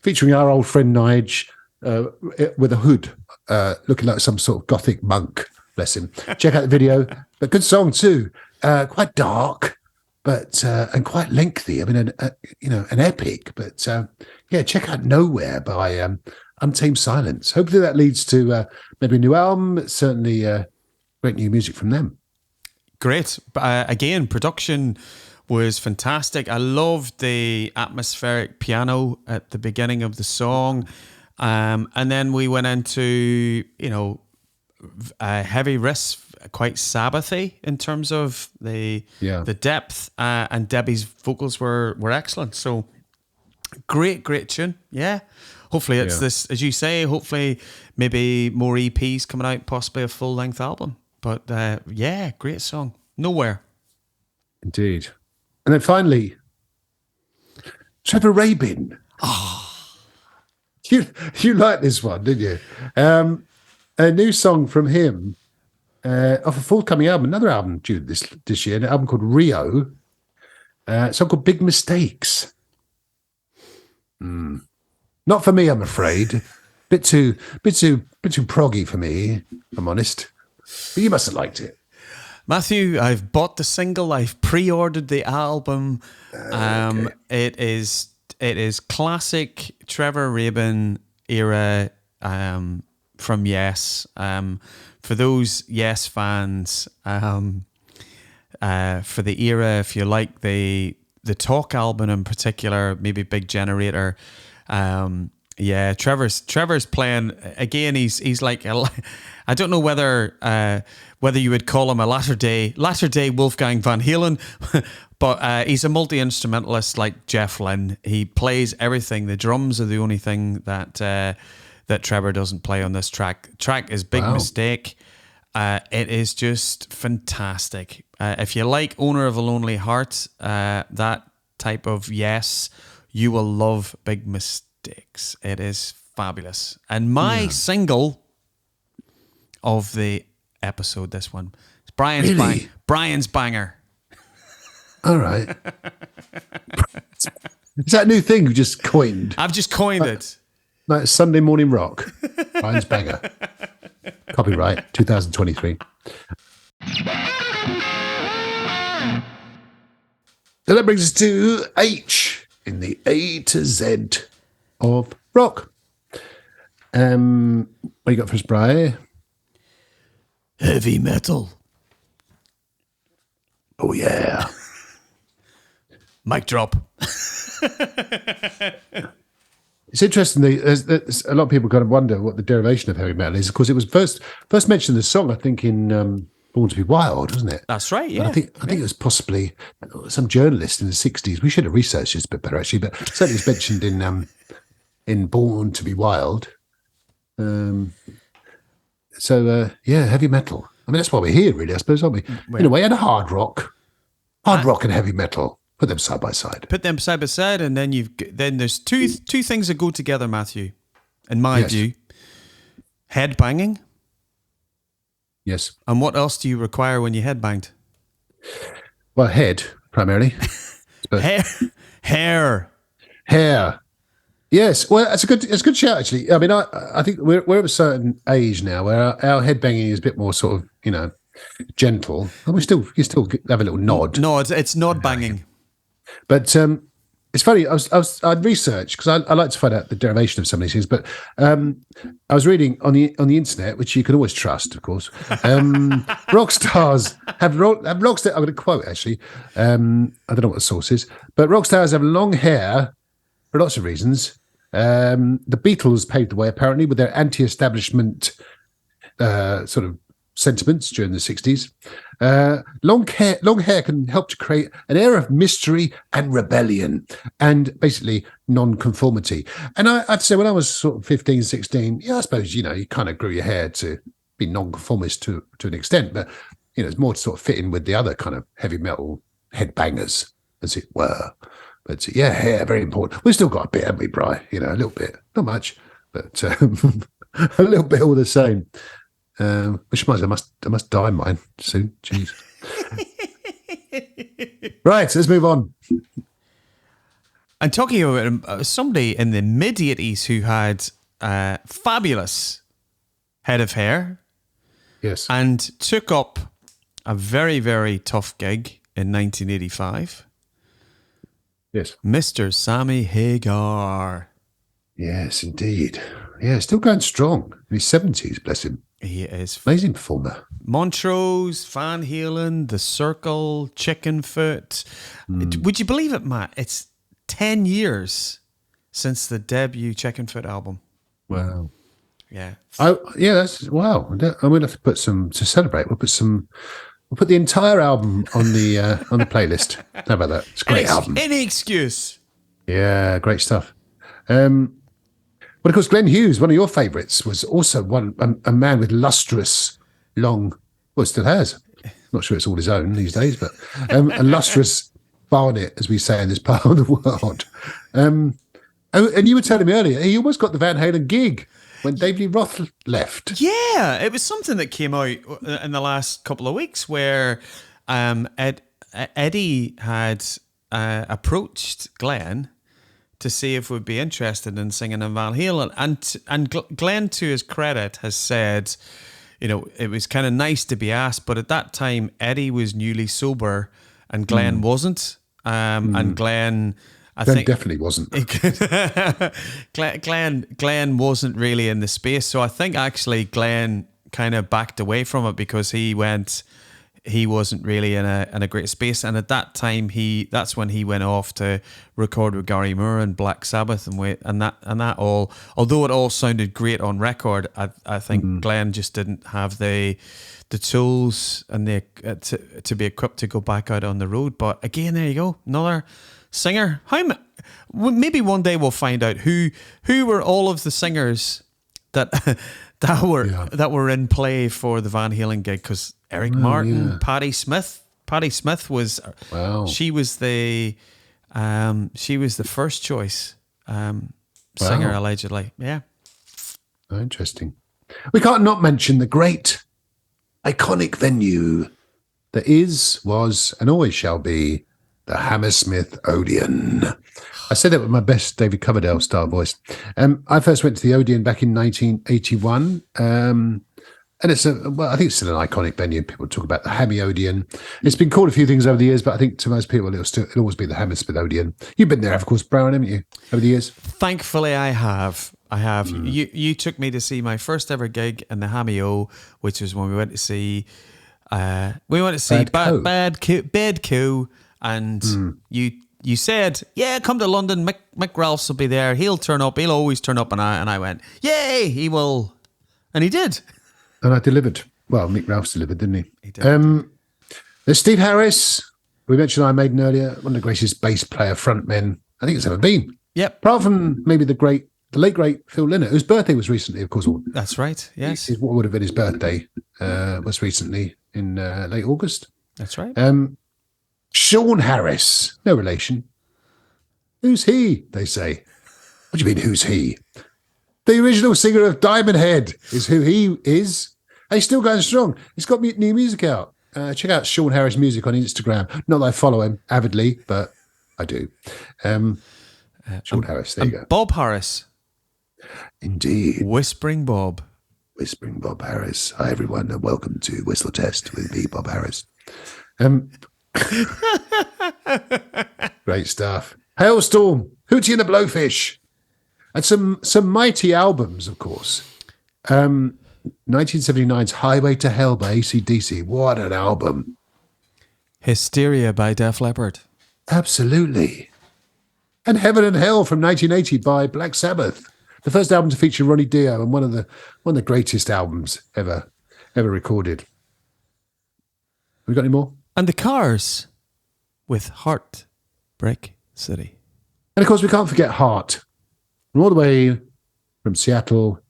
featuring our old friend Nige with a hood, looking like some sort of gothic monk. Bless him. Check out the video. But good song too. Quite dark, but and quite lengthy. I mean, an epic. But check out Nowhere by Untamed Silence. Hopefully that leads to maybe a new album. Certainly, great new music from them. Great. Again, production was fantastic. I loved the atmospheric piano at the beginning of the song. And then we went into, heavy riffs, quite Sabbathy in terms of the depth, and Debbie's vocals were excellent. So great tune. Yeah. Hopefully it's this, as you say, hopefully maybe more EPs coming out, possibly a full length album. But great song. Nowhere. Indeed. And then finally, Trevor Rabin. Oh. You like this one, didn't you? A new song from him off a forthcoming album, another album due this year, an album called Rio. A song called Big Mistakes. Not for me, I'm afraid. Bit too proggy for me, if I'm honest. But you must have liked it. Matthew, I've bought the single. I've pre-ordered the album. Okay. It is classic Trevor Rabin era from Yes. For those Yes fans, for the era, if you like the Talk album in particular, maybe Big Generator. Trevor's playing again. He's like I don't know whether you would call him a latter day Wolfgang Van Halen, but he's a multi-instrumentalist like Jeff Lynne. He plays everything. The drums are the only thing that Trevor doesn't play on this track. The track is Big Mistake. It is just fantastic. If you like Owner of a Lonely Heart, that type of Yes, you will love Big Mistakes. It is fabulous. And my single of the episode, this one, it's Brian's banger. All right. Is that a new thing you just coined? I've just coined it. Like Sunday Morning Rock. Brian's banger. Copyright 2023. So that brings us to H in the A to Z of rock. What you got for us, Brian? Heavy metal. Oh, yeah. Mic drop. It's interesting. There's a lot of people kind of wonder what the derivation of heavy metal is. Of course, it was first mentioned in the song, I think, in Born to Be Wild, wasn't it? That's right, yeah. And I think it was possibly some journalist in the 60s. We should have researched this a bit better, actually, but certainly it's mentioned in Born to Be Wild. Heavy metal. I mean, that's why we're here, really, I suppose, aren't we? In a way, and hard rock and heavy metal. Put them side by side. Put them side by side, and then there's two things that go together, Matthew, in my view. Head banging. Yes. And what else do you require when you headbanged? Well, head primarily. Hair. Yes. Well, it's a good shout, actually. I mean, I think we're of a certain age now where our headbanging is a bit more sort of, gentle. And you still have a little nod. No, it's nod banging. But it's funny. I'd researched because I like to find out the derivation of some of these things. But I was reading on the internet, which you can always trust, of course. Rock stars have rock stars. I'm going to quote actually. I don't know what the source is, but rock stars have long hair for lots of reasons. The Beatles paved the way apparently with their anti-establishment sort of sentiments during the 60s. Long hair can help to create an air of mystery and rebellion and basically non-conformity. And I'd say when I was sort of 15, 16, I suppose, you kind of grew your hair to be non-conformist to an extent, but, it's more to sort of fit in with the other kind of heavy metal headbangers, as it were. But hair, very important. We've still got a bit, haven't we, Bri? A little bit. Not much, but a little bit all the same. Which reminds me, I must dye mine soon. Jeez. Right, let's move on. I'm talking about somebody in the mid-80s who had fabulous head of hair. Yes. And took up a very, very tough gig in 1985. Yes. Mr. Sammy Hagar. Yes, indeed. Yeah, still going strong. In his 70s, bless him. He is amazing performer. Montrose, Van Halen, The Circle, Chickenfoot. Would you believe it, Matt? It's 10 years since the debut Chickenfoot album. Wow. Yeah. That's wow. I'm going to have to put some to celebrate. We'll put the entire album on the playlist. How about that? It's a great album. Any excuse. Yeah, great stuff. But of course, Glenn Hughes, one of your favourites, was also a man with lustrous, long, well, still has. Not sure it's all his own these days, but a lustrous barnet, as we say in this part of the world. And you were telling me earlier, he almost got the Van Halen gig when David Lee Roth left. Yeah, it was something that came out in the last couple of weeks where Eddie had approached Glenn to see if we'd be interested in singing in Van Halen. And Glenn, to his credit, has said, it was kind of nice to be asked, but at that time, Eddie was newly sober and Glenn wasn't. And Glenn, I think definitely wasn't. Glenn wasn't really in the space. So I think actually Glenn kind of backed away from it because he wasn't really in a great space, and at that time that's when he went off to record with Gary Moore and Black Sabbath and that all. Although it all sounded great on record, I think Glenn just didn't have the tools and to be equipped to go back out on the road. But again, there you go, another singer. Maybe one day we'll find out who were all of the singers that were in play for the Van Halen gig, because Eric Martin, Patti Smith. Patti Smith was she was the first choice singer allegedly. Yeah. Oh, interesting. We can't not mention the great iconic venue that is, was, and always shall be the Hammersmith Odeon. I said that with my best David Coverdale style voice. I first went to the Odeon back in 1981. And I think it's still an iconic venue. People talk about the Hammy Odeon. It's been called a few things over the years, but I think to most people it'll always be the Hammersmith Odeon. You've been there, of course, Brian, haven't you, over the years? Thankfully, I have. You took me to see my first ever gig in the Hammy O, which was when we went to see Bad Co, and you you said, yeah, come to London. Mick Ralphs will be there. He'll turn up. He'll always turn up. And I went, yay, he will. And he did. And I delivered. Well, Mick Ralphs delivered, didn't he? He did. There's Steve Harris. We mentioned Iron Maiden earlier. One of the greatest bass player frontmen I think it's ever been. Yep. Apart from maybe the late great Phil Lynott, whose birthday was recently, of course. That's right. Yes. What would have been his birthday was recently in late August. That's right. Sean Harris, no relation. Who's he? They say. What do you mean? Who's he? The original singer of Diamond Head is who he is. And he's still going strong. He's got new music out. Check out Sean Harris music on Instagram. Not that I follow him avidly, but I do. Sean Harris, there you go. Bob Harris. Indeed. Whispering Bob. Whispering Bob Harris. Hi, everyone, and welcome to Whistle Test with me, Bob Harris. Great stuff. Hailstorm, Hootie and the Blowfish. And some mighty albums, of course. 1979's Highway to Hell by AC/DC. What an album. Hysteria by Def Leppard. Absolutely. And Heaven and Hell from 1980 by Black Sabbath. The first album to feature Ronnie Dio, and one of the greatest albums ever recorded. Have we got any more? And the Cars with Heartbreak City. And of course, we can't forget Heart. From all the way from Seattle,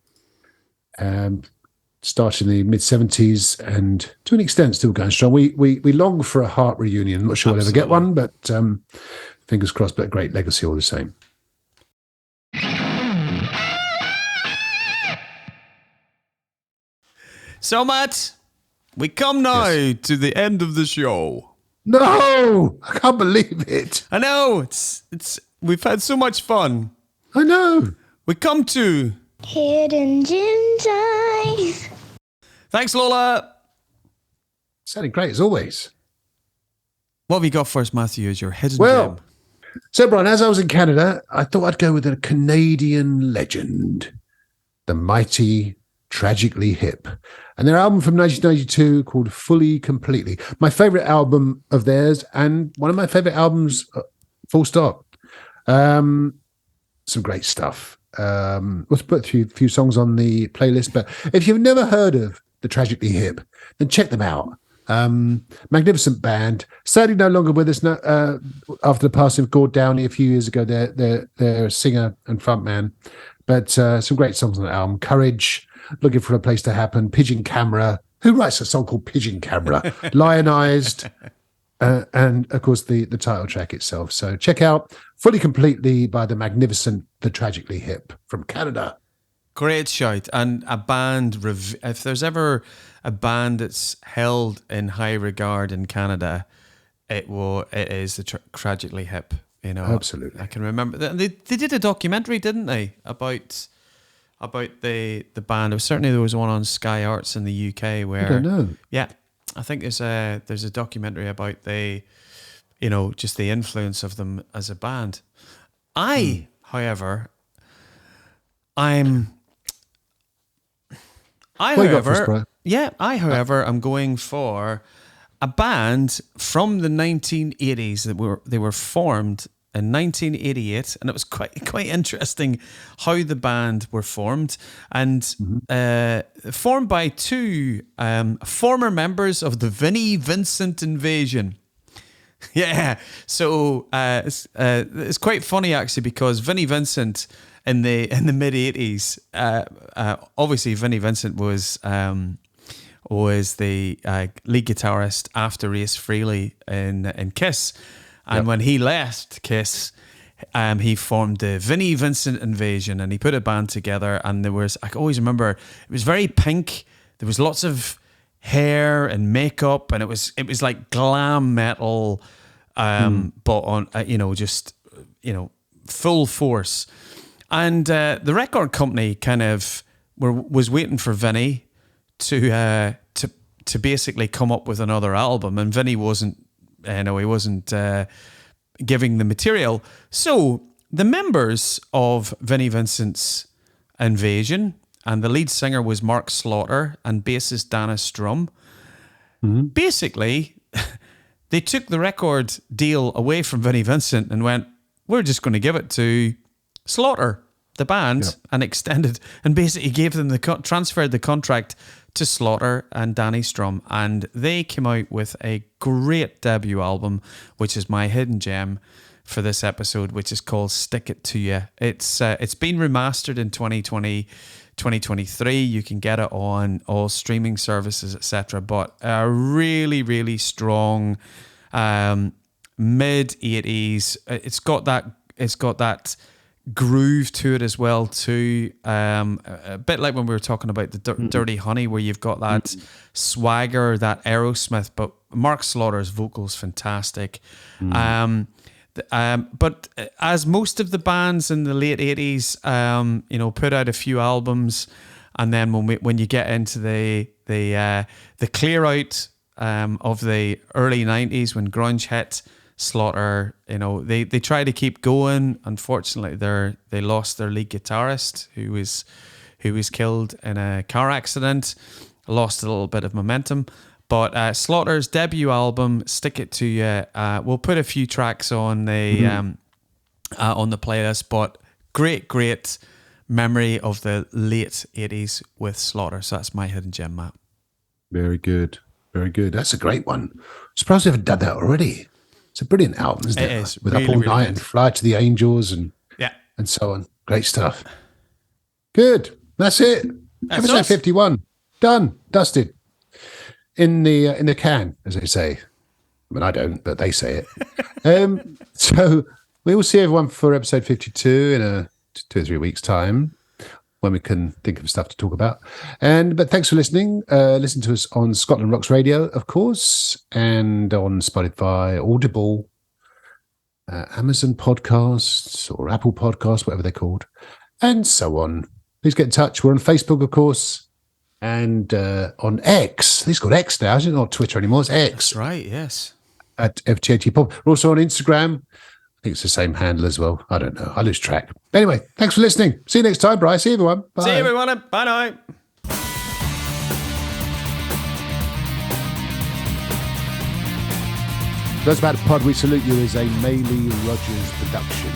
started in the mid-70s, and to an extent still going strong. We long for a Heart reunion. I'm not sure we'll ever get one, but fingers crossed, but a great legacy all the same. So, Matt, we come now to the end of the show. No, I can't believe it. I know, it's we've had so much fun. I know. We come to Hidden Gems Eyes. Thanks, Lola. Sounding great as always. What have you got for us, Matthew, as your hidden gem? So, Brian, as I was in Canada, I thought I'd go with a Canadian legend, the mighty Tragically Hip, and their album from 1992 called Fully Completely. My favourite album of theirs, and one of my favourite albums, full stop. Some great stuff. Let's put a few songs on the playlist, but if you've never heard of the Tragically Hip, then check them out. Magnificent band, sadly no longer with us after the passing of Gord Downey a few years ago. They're singer and frontman, but some great songs on the album. Courage, Looking for a Place to Happen, Pigeon Camera. Who writes a song called Pigeon Camera? Lionized, and of course the title track itself. So check out Fully Completely by the magnificent The Tragically Hip from Canada. Great shout. And a band, if there's ever a band that's held in high regard in Canada, it is the Tragically Hip. You know, absolutely. I can remember they did a documentary, didn't they, about the band. There was one on Sky Arts in the UK where I don't know. Yeah, I think there's a documentary about just the influence of them as a band. However, I'm going for a band from the 1980s they were formed in 1988, and it was quite interesting how the band were formed, and formed by two former members of the Vinnie Vincent Invasion. Yeah, so it's quite funny actually, because Vinnie Vincent in the mid 80s, obviously Vinnie Vincent was the lead guitarist after Ace Frehley in Kiss, and when he left Kiss, he formed the Vinnie Vincent Invasion, and he put a band together. And I always remember, it was very pink. There was lots of hair and makeup, and it was like glam metal, but on full force. And the record company kind of was waiting for Vinnie to basically come up with another album, and Vinnie wasn't giving the material. So the members of Vinnie Vincent's Invasion, and the lead singer was Mark Slaughter and bassist Dana Strum, basically they took the record deal away from Vinnie Vincent and went, we're just going to give it to Slaughter, the band, and extended and basically gave them transferred the contract to Slaughter and Danny Strum, and they came out with a great debut album, which is my hidden gem for this episode, which is called Stick It To You. It's been remastered in 2023. You can get it on all streaming services, etc. But a really, really strong mid 80s. It's got that groove to it as well too, a bit like when we were talking about the Dirty Honey, where you've got that swagger, that Aerosmith, but Mark Slaughter's vocals fantastic. But as most of the bands in the late 80s put out a few albums, and then when you get into the clear out of the early 90s when grunge hit, Slaughter, they try to keep going. Unfortunately, they lost their lead guitarist, who was killed in a car accident. Lost a little bit of momentum. But Slaughter's debut album, Stick It To You, we'll put a few tracks on the playlist. But great memory of the late 80s with Slaughter. So that's my hidden gem, Matt. Very good. Very good. That's a great one. Surprised they haven't done that already. It's a brilliant album, isn't it? It is. With really, Up All really Night good. and Fly to the Angels and so on. Great stuff. Good. That's it. That's Episode us. 51. Done. Dusted. In the can, as they say. I mean, I don't, but they say it. So we will see everyone for episode 52 in 2 or 3 weeks' time, when we can think of stuff to talk about. But thanks for listening. Listen to us on Scotland Rocks Radio, of course, and on Spotify, Audible, Amazon Podcasts, or Apple Podcasts, whatever they're called, and so on. Please get in touch. We're on Facebook, of course, and on X. It's called X now, isn't it? Not Twitter anymore. It's X. That's right, yes. At FTAT Pop. We're also on Instagram. I think it's the same handle as well. I don't know. I lose track. Anyway, thanks for listening. See you next time, Bryce. See you, everyone. Bye. See you, everyone. Bye now. That's About the Pod. We Salute You is a Maylie Rogers production.